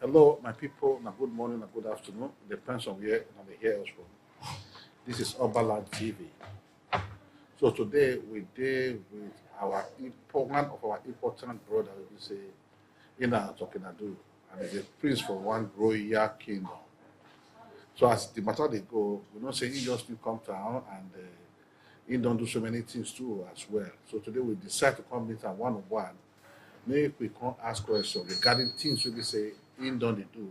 Hello, my people. Now, good morning and good afternoon. Depends on where they hear us from. This is Oberland TV. So today we deal with one of our important brothers, we say, Ina Tokinadu, and he's a prince for one royal kingdom. So as the matter they go, we don't say he just will come down and he don't do so many things too as well. So today we decide to come meet and one-on-one. Maybe we can ask questions regarding things we say in don't they do,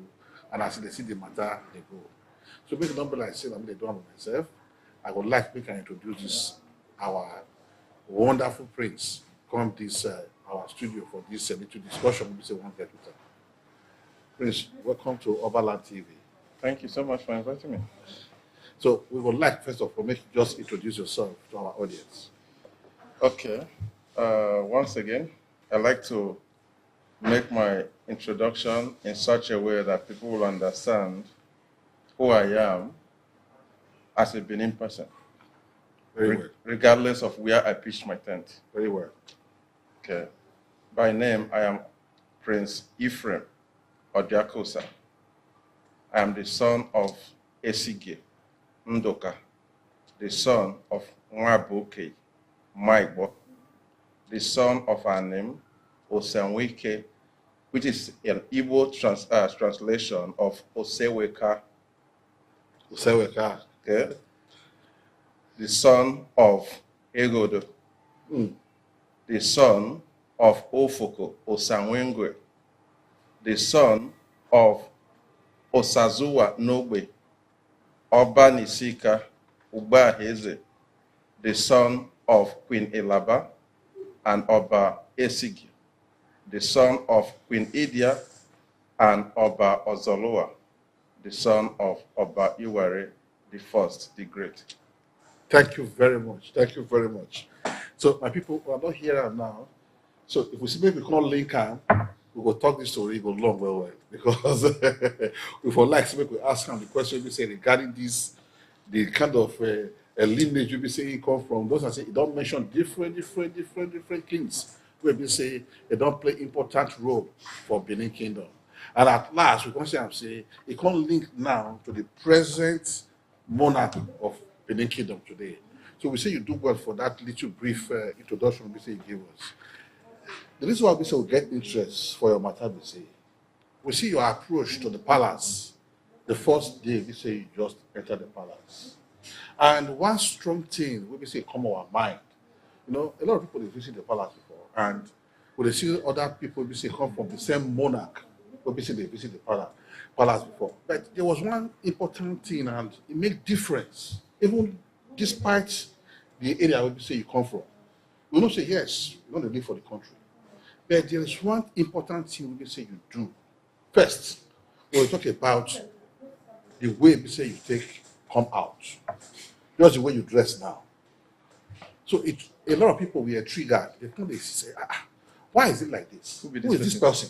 and as they see the matter they go. So make it not be like say I'm they do it myself. I would like we can introduce this our wonderful prince come this our studio for this little discussion we say one get with her. Prince, welcome to Oberland TV. Thank you so much for inviting me. So we would like first of all make you just introduce yourself to our audience. Okay. Once again, I'd like to make my introduction in such a way that people will understand who I am as a Benin person, Very well. regardless of where I pitched my tent. Very well. Okay. By name, I am Prince Ephraim Odiakosa. I am the son of Esige Ndoka, the son of Nwabuke Maigbo, the son of our name Osenwike, which is an Igbo translation of Oseweka. Oseweka. Okay. The son of Egodo, the son of Ofoko Osanwengwe, the son of Osazuwa Nogbe, Oba Nisika Ubaheze, the son of Queen Elaba and Oba Esigi, the son of Queen Idia and Oba Ozoloa, the son of Oba Iware the First, the Great. Thank you very much. Thank you very much. So my people who are not here now. So if we see maybe we call Lincoln, we will talk this story go long well because we for like we could ask him the question we say regarding this the kind of lineage we say he come from. Those are say he don't mention different kings where we say they don't play important role for Benin Kingdom. And at last we can say he can't link now to the present monarchy of Benin Kingdom today. So we say you do well for that little brief introduction we say you give us. The reason why we say we get interest for your matter, we see your approach to the palace the first day we say you just enter the palace. And one strong thing we say come our mind, you know, a lot of people they visit the palace before, and when they see other people we say come from the same monarch, we say they visit the palace before. But there was one important thing, and it make difference, even despite the area where we say you come from. We don't say yes, you want to live for the country. But there is one important thing we say you do. First, when we talk about the way we say you take come out, just the way you dress now. So a lot of people were triggered. They come they say, why is it like this? Who is this person?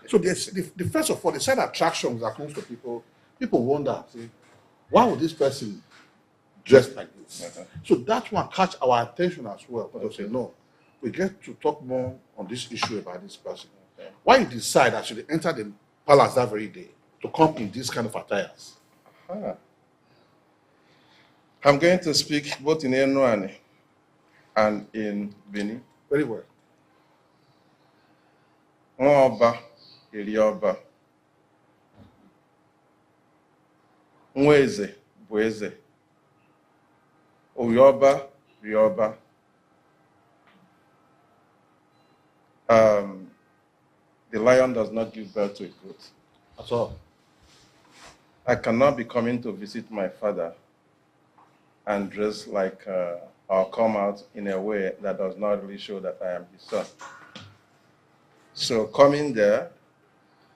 So the first of all, the side attractions that comes to people wonder, say, why would this person dress like this? Okay. So that one catch our attention as well. But they say, no, we get to talk more on this issue about this person. Okay. Why you decide that should enter the palace that very day to come in this kind of attires? I'm going to speak both in Enuane and in Benin. Very well. Nwaoba Erioba. Nweze bụ eze. Oyoba Rioba. The lion does not give birth to a goat. At all. I cannot be coming to visit my father and dress like or come out in a way that does not really show that I am his son. So coming there,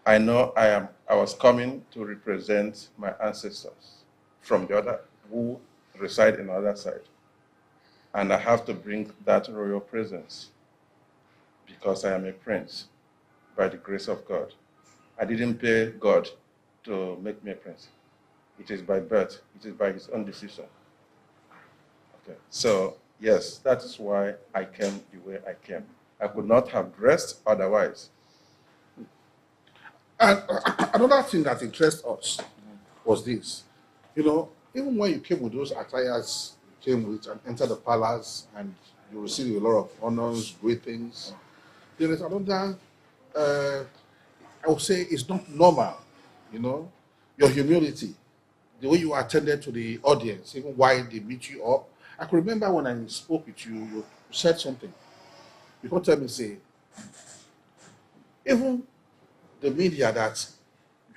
I know I was coming to represent my ancestors from the other who reside in the other side. And I have to bring that royal presence because I am a prince by the grace of God. I didn't pay God to make me a prince. It is by birth. It is by his own decision. Okay. So, yes, that is why I came the way I came. I could not have dressed otherwise. And another thing that interests us was this. You know, even when you came with those attires you came with and entered the palace and you received a lot of honors, greetings, there is another, I would say it's not normal, you know, your humility, the way you attended to the audience, even while they meet you up. I can remember when I spoke with you, you said something. You can't tell me, say, even the media that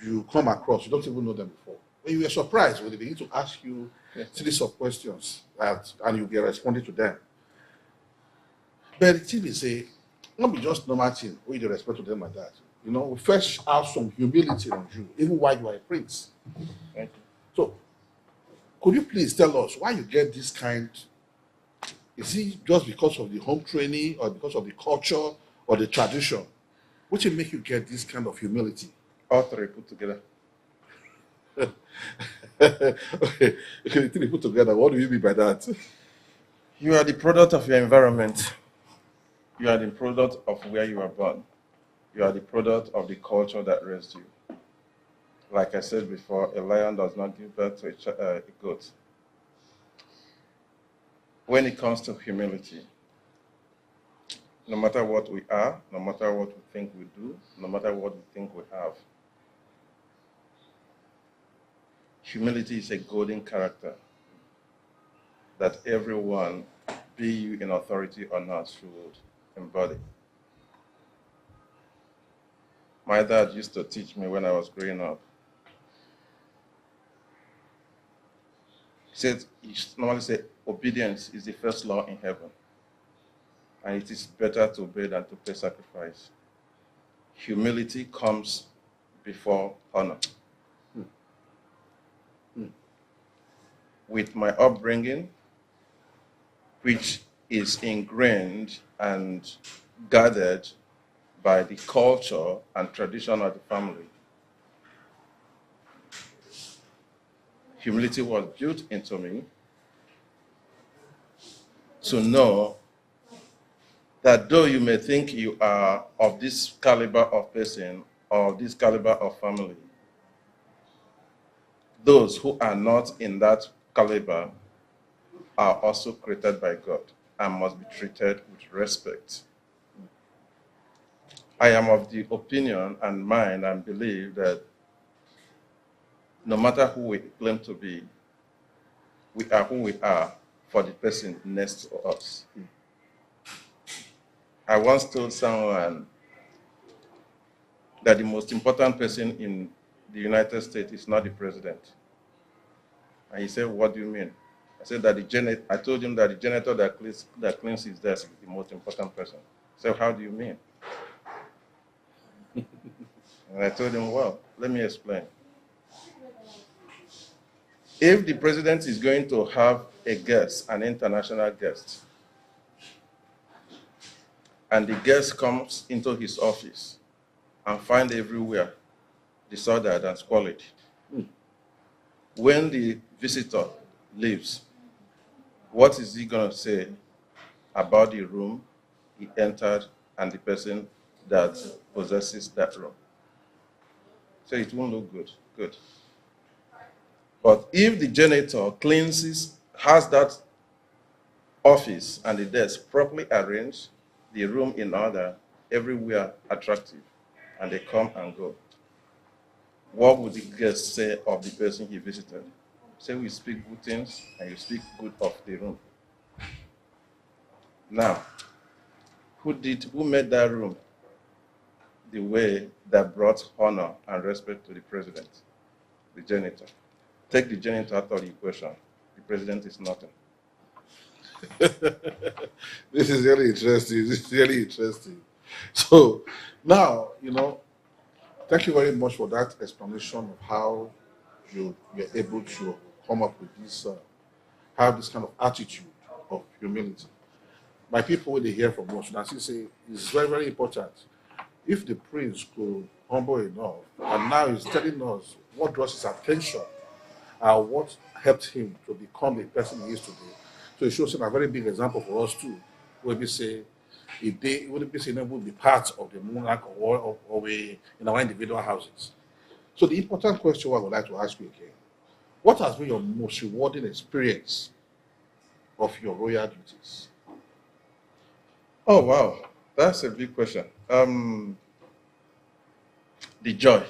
you come across, you don't even know them before. When you were surprised when they begin to ask you series of questions and you get responding to them. But the thing is, say, not be just normal thing when you respond to them like that. You know, we first have some humility on you, even while you are a prince. Thank you. So, could you please tell us why you get this kind? Is it just because of the home training or because of the culture or the tradition? What will make you get this kind of humility? All three put together. Okay, the thing you put together, what do you mean by that? You are the product of your environment. You are the product of where you are born. You are the product of the culture that raised you. Like I said before, a lion does not give birth to a goat. When it comes to humility, no matter what we are, no matter what we think we do, no matter what we think we have, humility is a golden character that everyone, be you in authority or not, should embody. My dad used to teach me when I was growing up. He normally said, obedience is the first law in heaven. And it is better to obey than to pay sacrifice. Humility comes before honor. With my upbringing, which is ingrained and gathered by the culture and tradition of the family, humility was built into me to know that though you may think you are of this caliber of person or this caliber of family, those who are not in that caliber are also created by God and must be treated with respect. I am of the opinion and mind and believe that no matter who we claim to be, we are who we are for the person next to us. I once told someone that the most important person in the United States is not the president. And he said, what do you mean? I said that I told him that the janitor that cleans his desk is the most important person. He said, how do you mean? And I told him, well, let me explain. If the president is going to have a guest, an international guest, and the guest comes into his office and finds everywhere disordered and squalid, when the visitor leaves, what is he going to say about the room he entered and the person that possesses that room? So it won't look good. Good. But if the janitor has that office and the desk properly arranged, the room in order, everywhere attractive, and they come and go, what would the guest say of the person he visited? Say we speak good things and you speak good of the room. Now, who made that room the way that brought honor and respect to the president? The janitor. Take the janitor out of the equation. The president is nothing. This is really interesting. This is really interesting. So now, thank you very much for that explanation of how you're able to come up with this, have this kind of attitude of humility. My people, when they hear from us, as you say, it's very, very important. If the prince could humble enough, and now he's telling us what draws his attention, what helped him to become the person he is today. So it shows him a very big example for us too, where we say, if they wouldn't be seen would be part of the monarch or we in our individual houses. So the important question I would like to ask you again, what has been your most rewarding experience of your royal duties? Oh, wow. That's a big question. The joy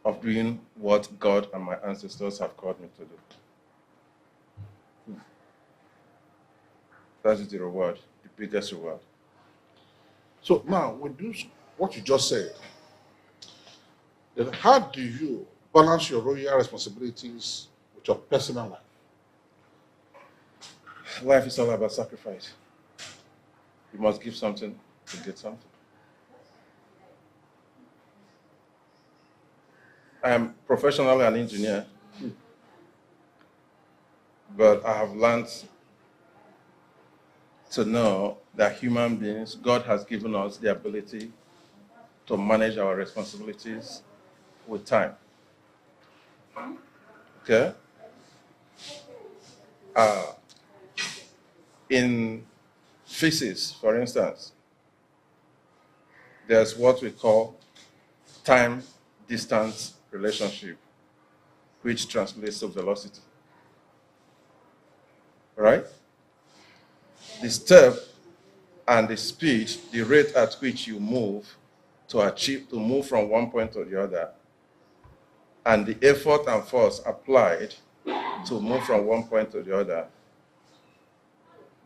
of doing what God and my ancestors have called me to do. That is the reward, the biggest reward. So now, with this, what you just said, then how do you balance your royal responsibilities with your personal life? Life is all about sacrifice. You must give something to get something. I am professionally an engineer, but I have learned to know that human beings, God has given us the ability to manage our responsibilities with time. Okay? In physics, for instance, there's what we call time-distance relationship, which translates to velocity. Right? The step and the speed, the rate at which you move to move from one point to the other, and the effort and force applied to move from one point to the other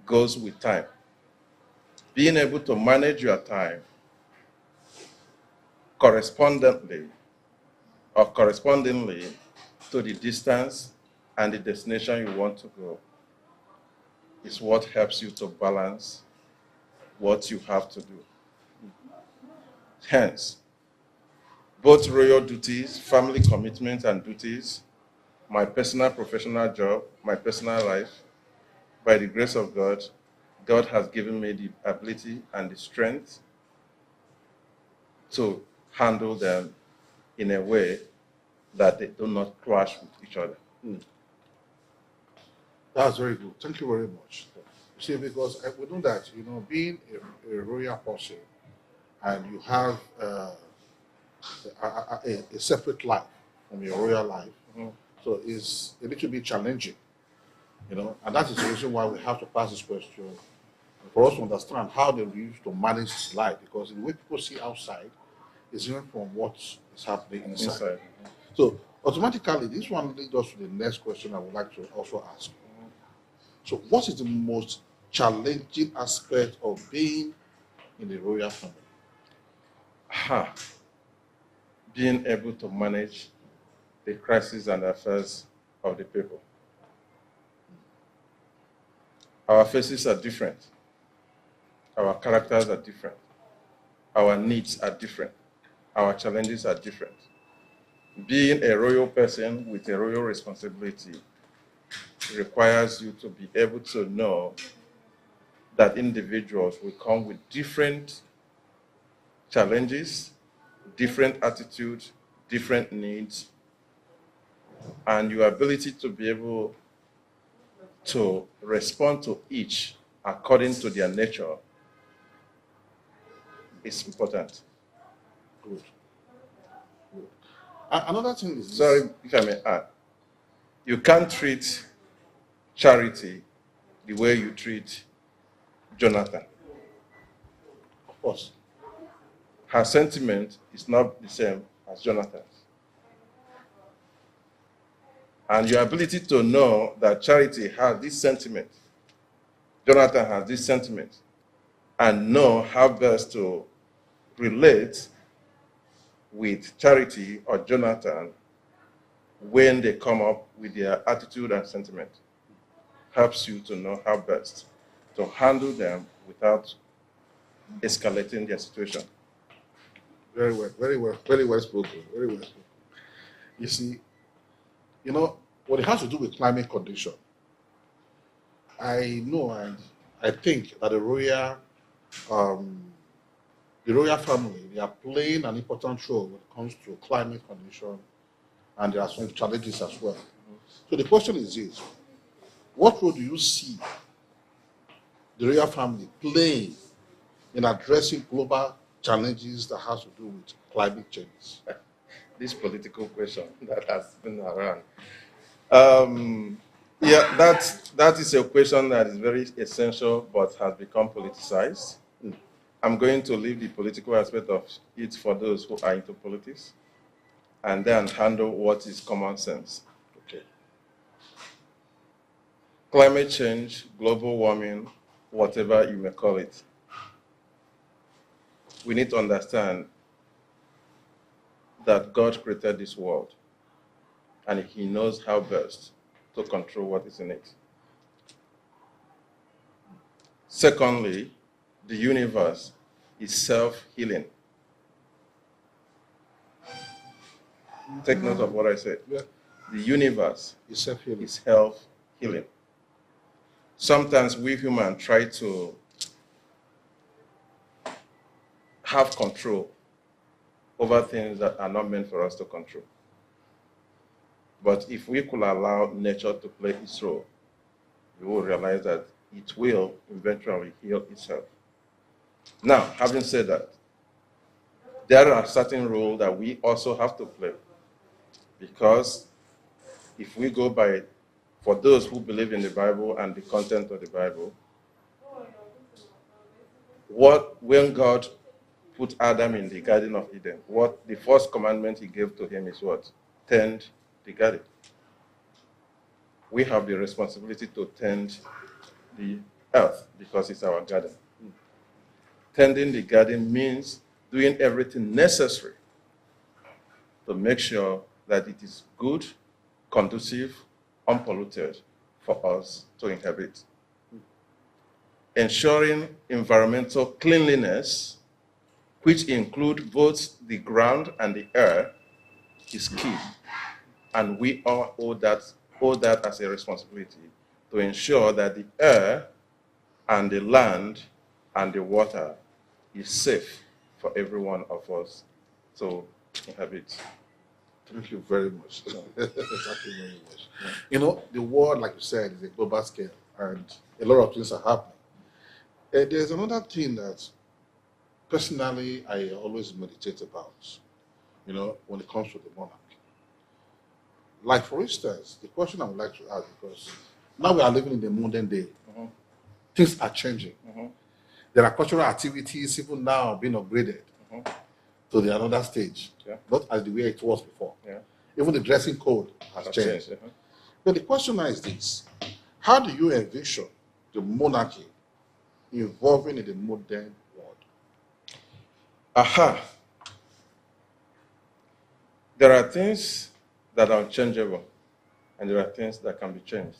goes with time. Being able to manage your time correspondingly to the distance and the destination you want to go is what helps you to balance what you have to do. Hence, both royal duties, family commitments and duties, my personal professional job, my personal life, by the grace of God, God has given me the ability and the strength to handle them in a way that they do not clash with each other. That's very good. Thank you very much. You see, because we know that, being a royal person and you have a separate life from your royal life, so it's a little bit challenging, and that is the reason why we have to pass this question for us to understand how they used to manage this life, because the way people see outside is different from what is happening inside. So automatically, this one leads us to the next question I would like to also ask. So what is the most challenging aspect of being in the royal family? Being able to manage the crises and affairs of the people. Our faces are different. Our characters are different. Our needs are different. Our challenges are different. Being a royal person with a royal responsibility requires you to be able to know that individuals will come with different challenges, different attitudes, different needs, and your ability to be able to respond to each according to their nature is important. Good. Another thing is this. Sorry, if I may add, you can't treat Charity the way you treat Jonathan. Of course. Her sentiment is not the same as Jonathan's. And your ability to know that Charity has this sentiment, Jonathan has this sentiment, and know how best to relate with Charity or Jonathan when they come up with their attitude and sentiment helps you to know how best to handle them without escalating their situation. Very well, very well, very well spoken, very well spoken. You see, what it has to do with climate condition, I know and I think that the royal family, they are playing an important role when it comes to climate condition, and there are some challenges as well. So the question is this: what role do you see the royal family playing in addressing global challenges that has to do with climate change? This political question that has been around. Yeah, that is a question that is very essential but has become politicized. I'm going to leave the political aspect of it for those who are into politics and then handle what is common sense. Okay. Climate change, global warming, whatever you may call it, we need to understand that God created this world and he knows how best to control what is in it. Secondly, the universe is self-healing. Take note of what I said. Yeah. The universe It's self-healing. is self-healing. Sometimes we humans try to have control over things that are not meant for us to control. But if we could allow nature to play its role, we will realize that it will eventually heal itself. Now, having said that, there are certain roles that we also have to play. Because if we go by, for those who believe in the Bible and the content of the Bible, when God put Adam in the Garden of Eden, what the first commandment he gave to him is what? Tend the garden. We have the responsibility to tend the earth because it's our garden. Tending the garden means doing everything necessary to make sure that it is good, conducive, unpolluted for us to inhabit. Ensuring environmental cleanliness, which include both the ground and the air, is key. And we all owe that as a responsibility to ensure that the air and the land and the water is safe for every one of us to inhabit. Thank you very much. Thank you very much. You know, the world, like you said, is a global scale, and a lot of things are happening. There's another thing that, personally, I always meditate about, you know, when it comes to the monarchy. Like, for instance, the question I would like to ask, because now we are living in the modern day, things are changing. There are cultural activities, even now, being upgraded to the another stage, not as the way it was before. Even the dressing code has changed. But the question now is this: how do you envision the monarchy evolving in the modern world? Aha. There are things that are unchangeable, and there are things that can be changed.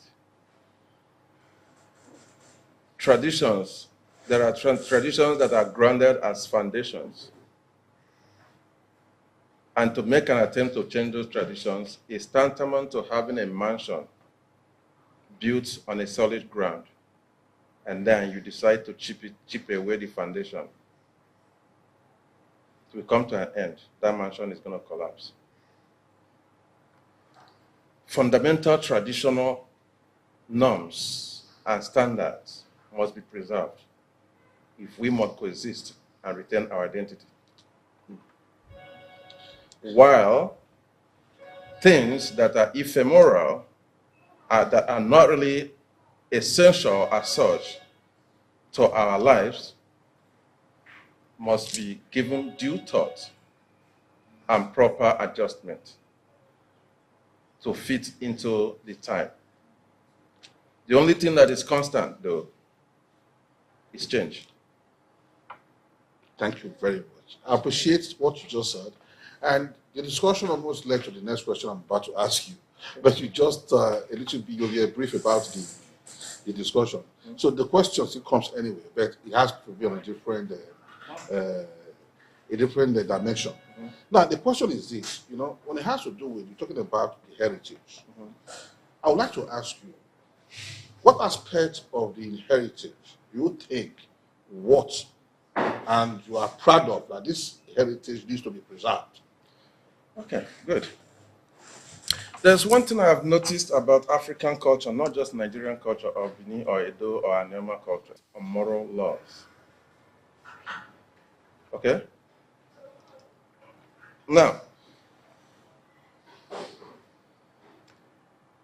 Traditions, there are traditions that are grounded as foundations. And to make an attempt to change those traditions is tantamount to having a mansion built on a solid ground, and then you decide to chip away the foundation. It will come to an end. That mansion is going to collapse. Fundamental traditional norms and standards must be preserved if we must coexist and retain our identity. While things that are ephemeral, that are not really essential as such to our lives, must be given due thought and proper adjustment to fit into the time. The only thing that is constant, though, is change. Thank you very much. I appreciate what you just said. And the discussion almost led to the next question I'm about to ask you. But you just a little bit, you'll be brief about the discussion. So the question still comes anyway, but it has to be on a different dimension. Now, the question is this, you know, when it has to do with, you're talking about the heritage, I would like to ask you, what aspect of the heritage do you think and you are proud of that this heritage needs to be preserved? Okay, good. There's one thing I've noticed about African culture, not just Nigerian culture or Benin or Edo or Anema culture, or moral laws. Okay? Now,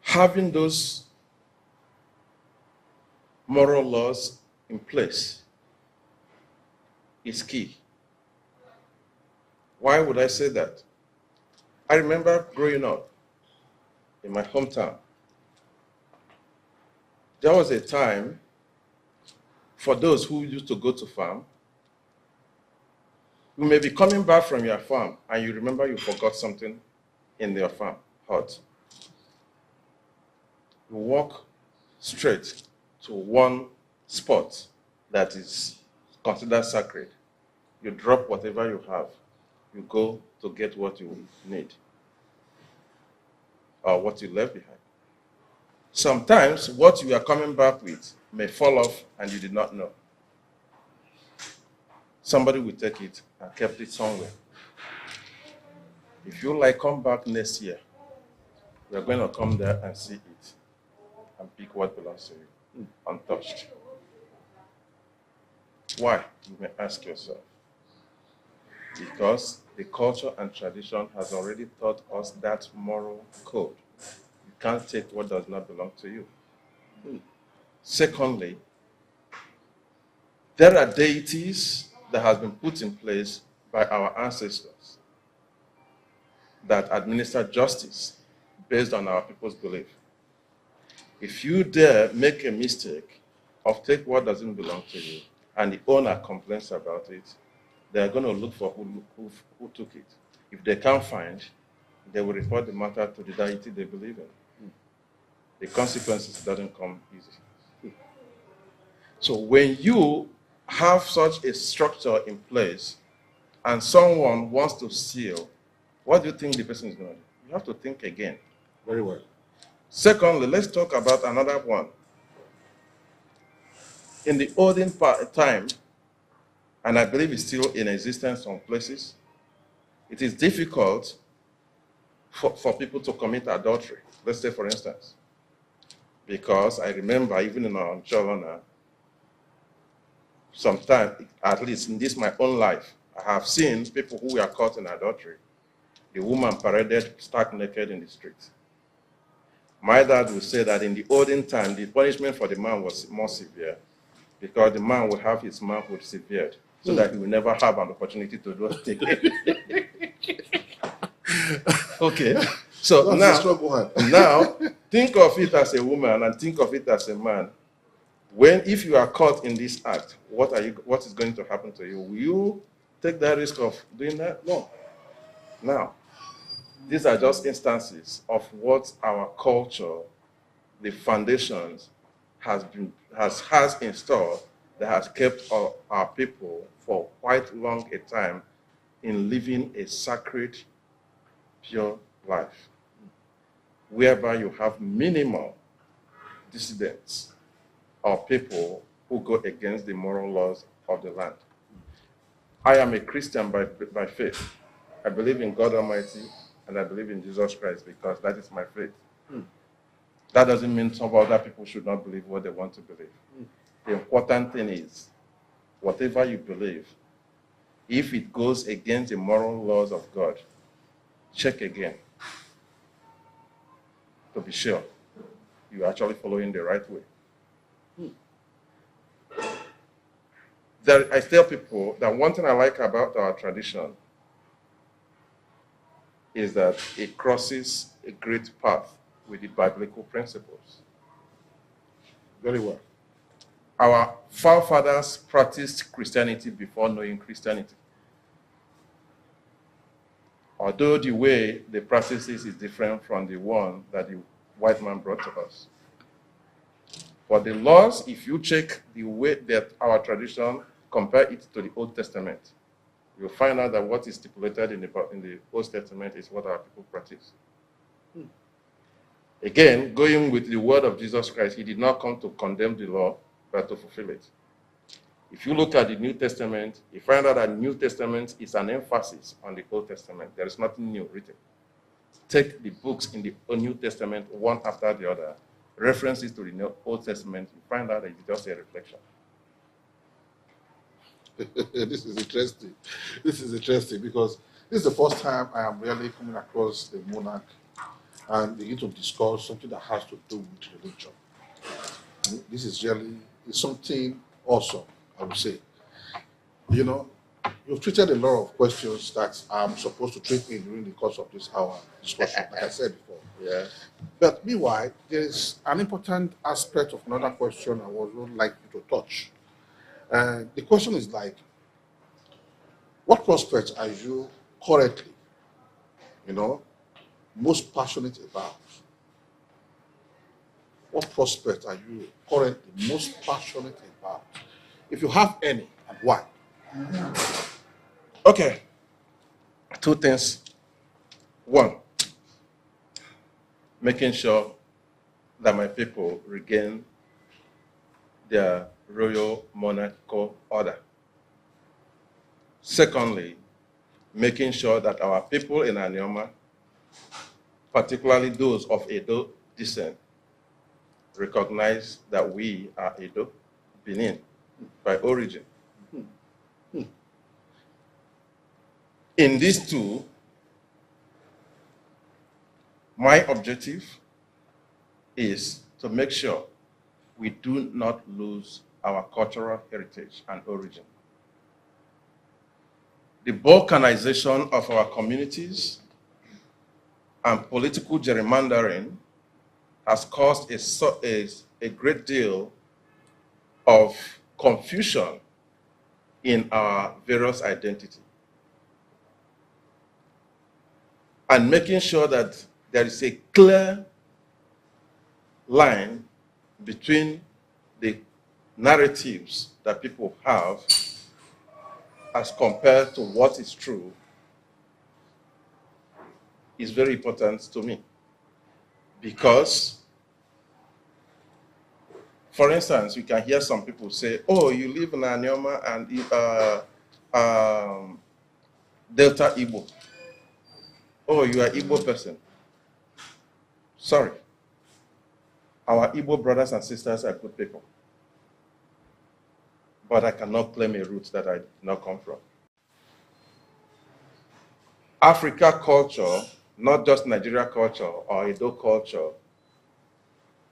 having those moral laws in place is key. Why would I say that? I remember growing up in my hometown. There was a time for those who used to go to farm. You may be coming back from your farm and you remember you forgot something in your farm hut. You walk straight to one spot that is considered sacred. You drop whatever you have. You go to get what you need or what you left behind. Sometimes what you are coming back with may fall off and you did not know. Somebody will take it and kept it somewhere. If you like, come back next year. We are going to come there and see it and pick what belongs to you, untouched. Why? You may ask yourself. Because the culture and tradition has already taught us that moral code. You can't take what does not belong to you. Secondly, there are deities that have been put in place by our ancestors that administer justice based on our people's belief. If you dare make a mistake of take what doesn't belong to you and the owner complains about it, they're going to look for who took it. If they can't find, they will report the matter to the deity they believe in. The consequences doesn't come easy. So when you have such a structure in place and someone wants to steal, what do you think the person is going to do? You have to think again. Very well. Secondly, let's talk about another one. In the olden time, and I believe it's still in existence some places, it is difficult for people to commit adultery. Let's say, for instance, because I remember even in our Cholona, sometimes, at least in this my own life, I have seen people who were caught in adultery. The woman paraded stark naked in the street. My dad would say that in the olden time, the punishment for the man was more severe because the man would have his manhood severed so that he will never have an opportunity to do it. Okay. So now, think of it as a woman and think of it as a man. If you are caught in this act, what is going to happen to you? Will you take that risk of doing that? No. Now, these are just instances of what our culture, the foundations, has installed that has kept our people for quite long a time in living a sacred, pure life, whereby you have minimal dissidents or people who go against the moral laws of the land. I am a Christian by faith. I believe in God Almighty and I believe in Jesus Christ because that is my faith. That doesn't mean some other people should not believe what they want to believe. The important thing is, whatever you believe, if it goes against the moral laws of God, check again to be sure you're actually following the right way. I tell people that one thing I like about our tradition is that it crosses a great path with the biblical principles. Very well. Our forefathers practiced Christianity before knowing Christianity. Although the way they practice this is different from the one that the white man brought to us. But the laws, if you check the way that our tradition, compare it to the Old Testament, you'll find out that what is stipulated in the Old Testament is what our people practice. Again, going with the word of Jesus Christ, he did not come to condemn the law, but to fulfill it. If you look at the New Testament, you find out that the New Testament is an emphasis on the Old Testament. There is nothing new written. Take the books in the New Testament one after the other, references to the Old Testament, you find out that it's just a reflection. This is interesting. This is interesting because this is the first time I am really coming across a monarch and begin to discuss something that has to do with religion. This is really it's something awesome, I would say. You know, you've treated a lot of questions that I'm supposed to treat in during the course of this hour discussion, like I said before. Yeah. But meanwhile, there is an important aspect of another question I would like you to touch. And the question is like, what prospects are you currently, most passionate about? What prospects are you currently most passionate about? If you have any, and why? Okay. Two things. One, making sure that my people regain their royal monarchical order. Secondly, making sure that our people in Anioma, particularly those of Edo descent, recognize that we are Edo, Benin, by origin. In these two, my objective is to make sure we do not lose our cultural heritage and origin. The balkanization of our communities and political gerrymandering has caused a great deal of confusion in our various identity. And making sure that there is a clear line between the narratives that people have as compared to what is true is very important to me. Because, for instance, you can hear some people say, oh, you live in Anioma and Delta Igbo. Oh, you are Igbo person. Sorry. Our Igbo brothers and sisters are good people. But I cannot claim a root that I did not come from. Africa culture, not just Nigeria culture or Edo culture,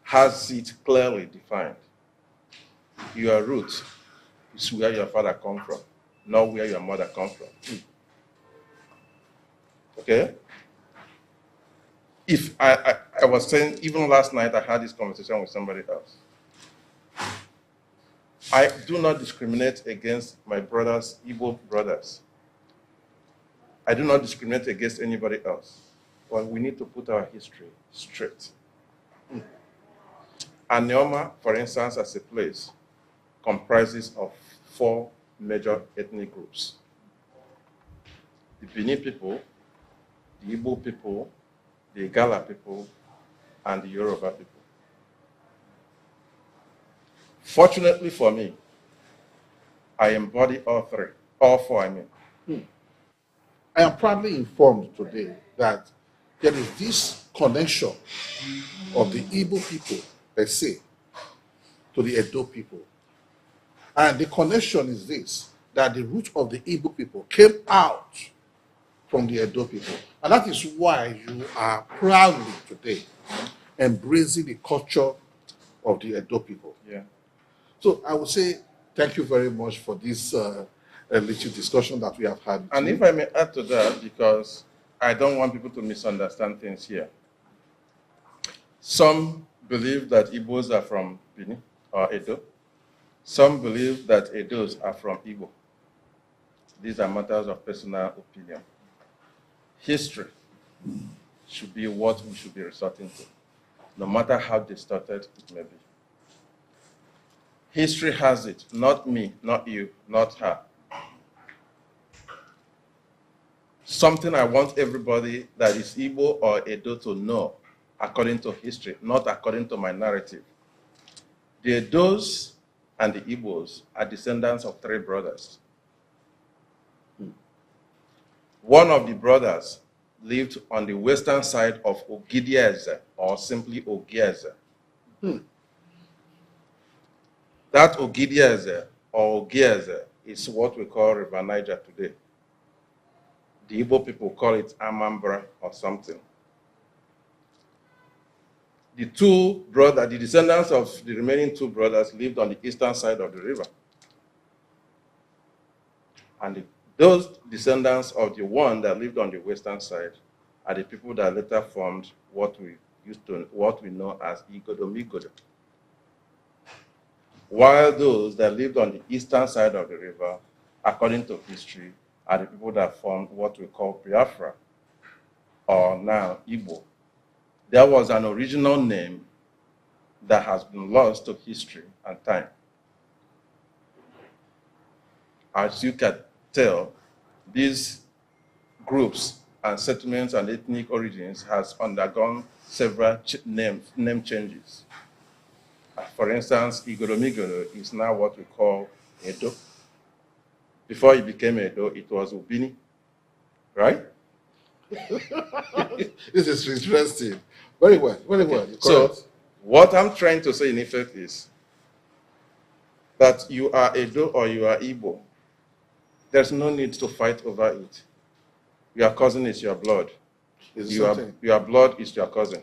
has it clearly defined. Your root is where your father comes from, not where your mother comes from. Okay? If I was saying, even last night I had this conversation with somebody else. I do not discriminate against my brothers, Igbo brothers. I do not discriminate against anybody else. But we need to put our history straight. Anioma, for instance, as a place, comprises of 4 major ethnic groups. The Benin people, the Igbo people, the Igala people, and the Yoruba people. Fortunately for me, I embody all 4, I mean. I am proudly informed today that there is this connection of the Igbo people, per se, to the Edo people. And the connection is this, that the root of the Igbo people came out from the Edo people. And that is why you are proudly today embracing the culture of the Edo people. Yeah. So I would say thank you very much for this little discussion that we have had. And if I may add to that, because I don't want people to misunderstand things here. Some believe that Igbos are from Benin or Edo. Some believe that Edos are from Igbo. These are matters of personal opinion. History should be what we should be resorting to, no matter how distorted it may be. History has it, not me, not you, not her. Something I want everybody that is Igbo or Edo to know according to history, not according to my narrative. The Edos and the Igbos are descendants of 3 brothers. One of the brothers lived on the western side of Ogidieze, or simply Ogieze. That Ogidieze or Ogieze is what we call River Niger today. The Igbo people call it Amambra or something. The descendants of the remaining two brothers lived on the eastern side of the river. And those descendants of the one that lived on the western side are the people that later formed what we know as Igodomigodo. While those that lived on the eastern side of the river, according to history, are the people that formed what we call Biafra, or now Igbo. There was an original name that has been lost to history and time. As you can tell, these groups and settlements and ethnic origins has undergone several name changes. For instance, Igoromigodo is now what we call Edo. Before it became Edo, it was Ubini, right? This is interesting. Very well, very well. So, what I'm trying to say in effect is that you are Edo or you are Igbo. There's no need to fight over it. Your cousin is your blood. Your blood is your cousin.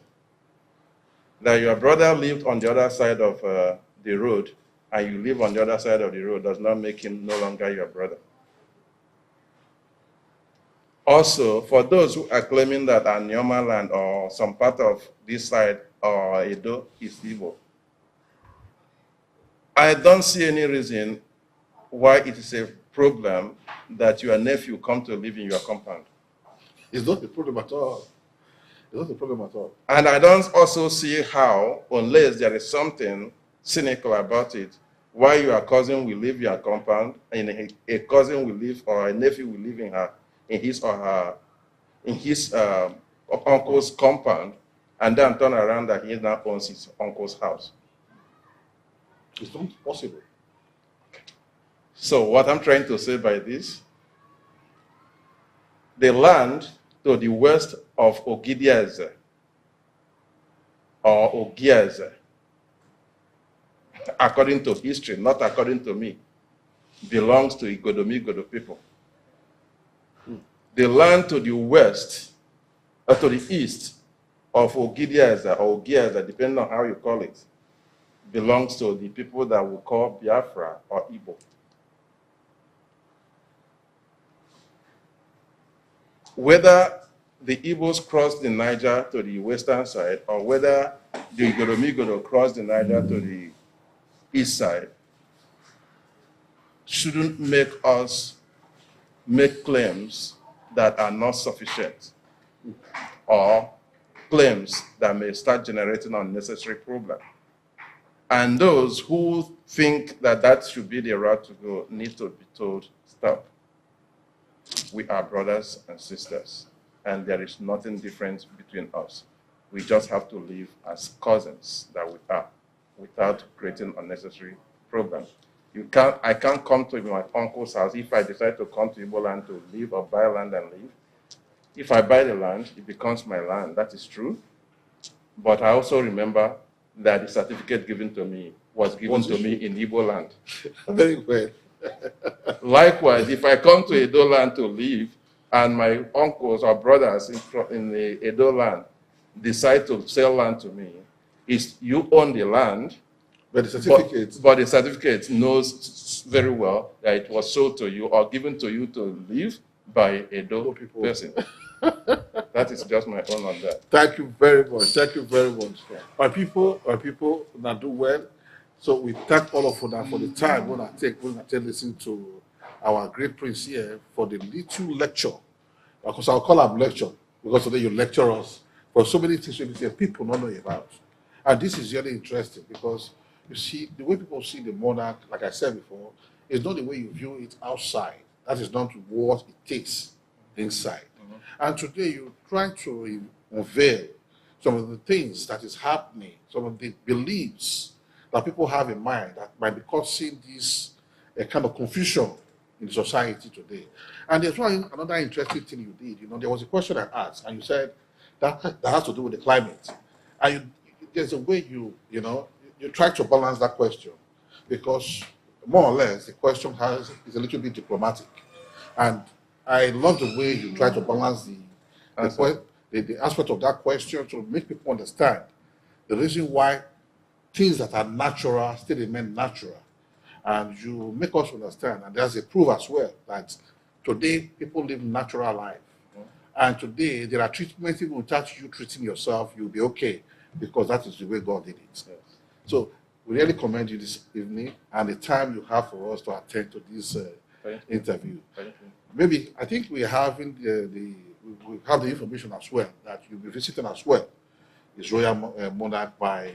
That your brother lived on the other side of the road and you live on the other side of the road does not make him no longer your brother. Also, for those who are claiming that Anioma land or some part of this side or Edo is Igbo, I don't see any reason why it is a problem that your nephew come to live in your compound. It's not a problem at all. It's not a problem at all. And I don't also see how, unless there is something cynical about it, why your cousin will leave your compound and a cousin will live or a nephew will live in his uncle's compound and then turn around that he now owns his uncle's house. It's not possible. So what I'm trying to say by this, the land to the west of Ogidiaze or Ogiaze, according to history, not according to me, belongs to Igodomigodo people. The land to the west, or to the east of Ogidiaze or Ogiaze, depending on how you call it, belongs to the people that we call Biafra or Igbo. Whether the Igbos crossed the Niger to the western side or whether the Igodomigodo crossed the Niger to the east side shouldn't make us make claims that are not sufficient or claims that may start generating unnecessary problems. And those who think that that should be the route to go need to be told, stop. We are brothers and sisters, and there is nothing different between us. We just have to live as cousins that we are, without creating unnecessary problems. I can't come to my uncle's house if I decide to come to Igbo land to live or buy land and live. If I buy the land, it becomes my land. That is true. But I also remember that the certificate given to me was given to me in Igbo land. Very well. Likewise, if I come to Edo land to live and my uncles or brothers in the Edo land decide to sell land to me, you own the land, but the certificate knows very well that it was sold to you or given to you to live by a Edo person. That is just my own on that. Thank you very much. Thank you very much. Our people that do well. So we thank all of you for the time when I take listen to our great prince here for the little lecture. Because I'll call him lecture because today you lecture us for so many things people don't know about. And this is really interesting because you see the way people see the monarch, like I said before, is not the way you view it outside. That is not what it takes inside. Mm-hmm. And today you try to unveil some of the things that is happening, some of the beliefs that people have in mind that might be causing this kind of confusion in society today. And there's another interesting thing you did. There was a question I asked, and you said that has to do with the climate. And there's a way you try to balance that question, because more or less, the question is a little bit diplomatic. And I love the way you try to balance the aspect of that question to make people understand the reason why things that are natural still remain natural. And you make us understand, and there's a proof as well, that today people live natural life. And today there are treatments even without you treating yourself, you'll be okay, because that is the way God did it. Yes. So we really commend you this evening and the time you have for us to attend to this interview. Maybe I think we have we have the information as well that you'll be visiting as well. His Royal Monarch by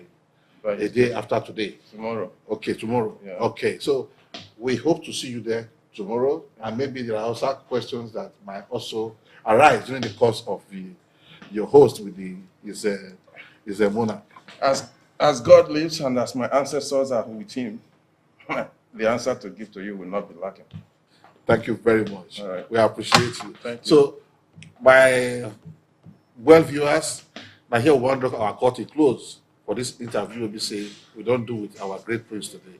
a day after today. Tomorrow. Okay, tomorrow. Yeah. Okay, so we hope to see you there tomorrow, and maybe there are also questions that might also arise during the course of your host with his Monarch. As God lives and as my ancestors are with him, the answer to give to you will not be lacking. Thank you very much. All right. We appreciate you. Thank you. So, my well viewers, now here we want to our court close for this interview. We'll be saying we don't do with our great prince today.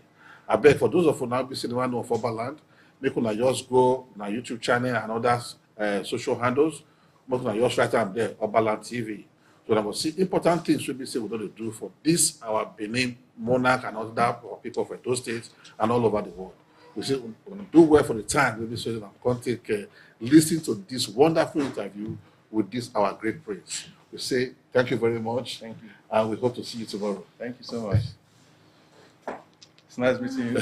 I beg for those of you now be saying one of Oberland, make una just go on our YouTube channel and other social handles. Make una just write them there, Oberland TV. So that we see important things we be say we're going to do for this our Benin Monarch and other people from those states and all over the world. We say we're going to do well for the time. We'll be saying I'm going to take listen to this wonderful interview with this our great prince. We say thank you very much. Thank you. And we hope to see you tomorrow. Thank you so much. It's nice meeting you.